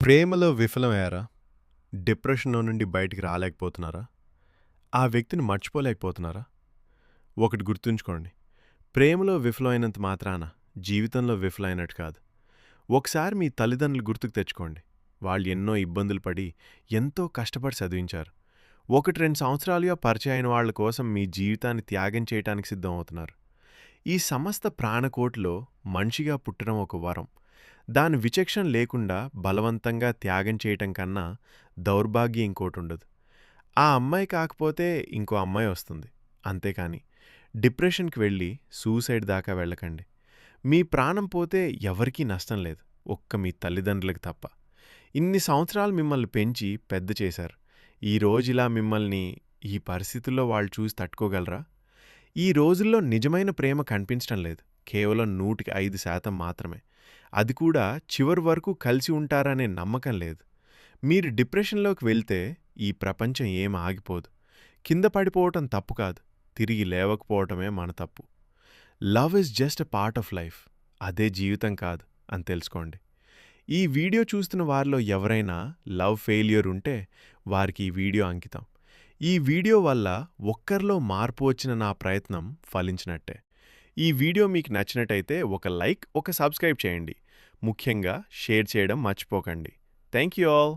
ప్రేమలో విఫలమయ్యారా? డిప్రెషన్‌లో నుండి బయటికి రాలేకపోతున్నారా? ఆ వ్యక్తిని మర్చిపోలేకపోతున్నారా? ఒకటి గుర్తుంచుకోండి. ప్రేమలో విఫలమైనంత మాత్రాన జీవితంలో విఫలమైనట్టు కాదు. ఒకసారి మీ తల్లిదండ్రులు గుర్తుకు తెచ్చుకోండి. వాళ్ళు ఎన్నో ఇబ్బందులు పడి, ఎంతో కష్టపడి చదివించారు. 1, 2 సంవత్సరాలుగా పరిచయమైన వాళ్ళ కోసం మీ జీవితాన్ని త్యాగం చేయటానికి సిద్ధమవుతున్నారు. ఈ సమస్త ప్రాణకోటిలో మనిషిగా పుట్టడం ఒక వరం. దాని విచక్షణ లేకుండా బలవంతంగా త్యాగం చేయటం కన్నా దౌర్భాగ్యం ఇంకోటుండదు. ఆ అమ్మాయి కాకపోతే ఇంకో అమ్మాయి వస్తుంది. అంతేకాని డిప్రెషన్‌కి వెళ్ళి సూసైడ్ దాకా వెళ్ళకండి. మీ ప్రాణం పోతే ఎవరికీ నష్టం లేదు. ఒక్క మీ తల్లిదండ్రులకు తప్ప. ఇన్ని సంవత్సరాలు మిమ్మల్ని పెంచి పెద్ద చేశారు. ఈరోజిలా మిమ్మల్ని ఈ పరిస్థితుల్లో వాళ్ళు చూసి తట్టుకోగలరా? ఈ రోజుల్లో నిజమైన ప్రేమ కనిపించటం లేదు. కేవలం 100% మాత్రమే. అది కూడా చివరి వరకు కలిసి ఉంటారనే నమ్మకం లేదు. మీరు డిప్రెషన్‌లోకి వెళ్తే ఈ ప్రపంచం ఏం ఆగిపోదు. కింద పడిపోవటం తప్పు కాదు. తిరిగి లేవకపోవటమే మన తప్పు. Love is just a part of life. అదే జీవితం కాదు అని తెలుసుకోండి. ఈ వీడియో చూస్తున్న వారిలో ఎవరైనా లవ్ ఫెయిల్యూర్ ఉంటే వారికి ఈ వీడియో అంకితం. ఈ వీడియో వల్ల ఒక్కరిలో మార్పు వచ్చిన నా ప్రయత్నం ఫలించినట్టే. ఈ వీడియో మీకు నచ్చినట్టయితే ఒక లైక్, ఒక సబ్స్క్రైబ్ చేయండి. ముఖ్యంగా షేర్ చేయడం మర్చిపోకండి. Thank you all.